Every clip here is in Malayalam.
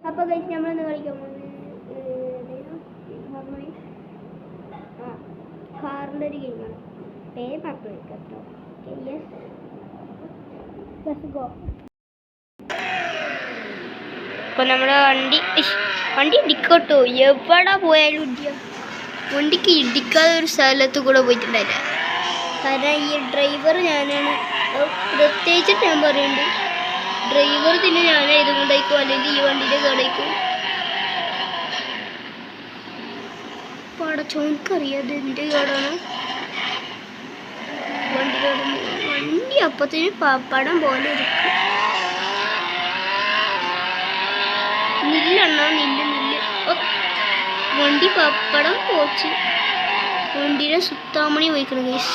അപ്പോൾ ഗൈസ് നമ്മളൊന്ന് കളിക്കാൻ കാറിൻ്റെ ഒരു ഗെയിമാണ്. പേര് മറന്നു കേട്ടോ. ഇപ്പൊ നമ്മുടെ വണ്ടി ഇടിക്കട്ടോ. എവിടെ പോയാലും ഇടിയ. വണ്ടിക്ക് ഇടിക്കാതെ ഒരു സ്ഥലത്ത് കൂടെ പോയിട്ടുണ്ടായില്ല. കാരണം ഈ ഡ്രൈവർ ഞാനാണ്. പ്രത്യേകിച്ചിട്ട് ഞാൻ പറയുന്നുണ്ട്, ഡ്രൈവർ തന്നെ ഞാനായത് കൊണ്ടായിരിക്കും, അല്ലെങ്കിൽ ഈ വണ്ടിയുടെ കടയ്ക്കും പടച്ചോൻക്കറിയാതെ എൻ്റെ കേടാണ്. വണ്ടി അപ്പത്തിന് പപ്പടം പോലെ ഇരിക്കും. നില്ലെണ്ണ നില്ല്. വണ്ടി പപ്പടം പോച്ച്. വണ്ടിയുടെ സുത്താമണി പോയിക്കണം ഗൈസ്.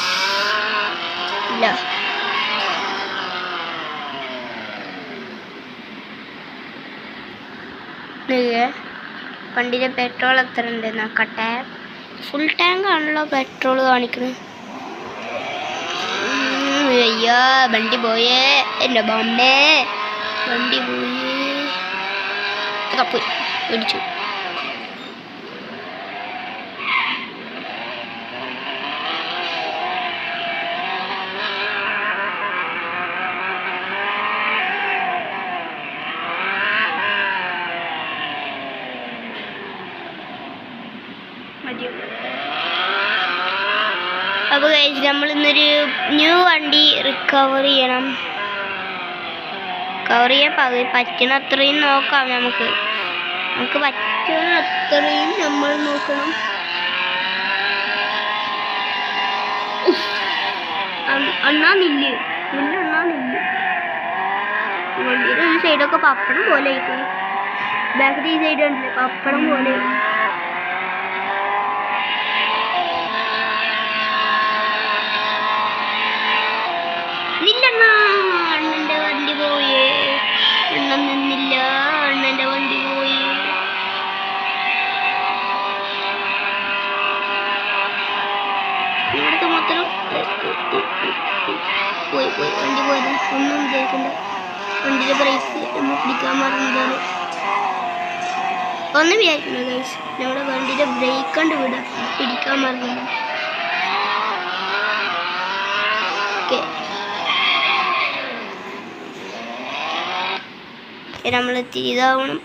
ഇല്ല വണ്ടിയിലെ പെട്രോൾ എത്ര ഉണ്ട് നോക്കട്ടെ. ഫുൾ ടാങ്ക് ആണല്ലോ പെട്രോൾ കാണിക്കുന്നത്. അയ്യോ വണ്ടി പോയേ, എൻ്റെ ബോംബേ വണ്ടി പോയേ. പോയി പിടിച്ചു. അപ്പോൾ നമ്മൾ ഇന്നൊരു ന്യൂ വണ്ടി റിക്കവർ ചെയ്യണം. കവർ ചെയ്യാൻ പറ്റുന്ന അത്രയും നോക്കാം. നമുക്ക് പറ്റുന്ന അത്രയും നമ്മൾ നോക്കണം. അണ്ണാന്നില്ല വണ്ടിയുടെ ഒരു സൈഡൊക്കെ പപ്പടം പോലെ ആയിട്ട്, ബാക്കിൽ ഈ സൈഡ് ഉണ്ട് പപ്പടം പോലെ. അണ്ണന്റെ വണ്ടി പോയേ. അണ്ണൻ നിന്നില്ല, അണ്ണന്റെ വണ്ടി പോയി. ഇവിടുത്തെ മൊത്തം പോയി വണ്ടി പോയത്. ഒന്നും വിചാരിക്കണ്ട. വണ്ടിയുടെ ബ്രേക്ക് നമ്മൾ പിടിക്കാൻ മറന്നതാണ്. ഒന്നും വിചാരിക്കണ്ട ഗൈസ്, നമ്മുടെ വണ്ടിയുടെ ബ്രേക്ക് കണ്ട് വിടാം, പിടിക്കാൻ മറന്നതാണ്. ഓക്കെ നമ്മൾ തിരിതാവണം.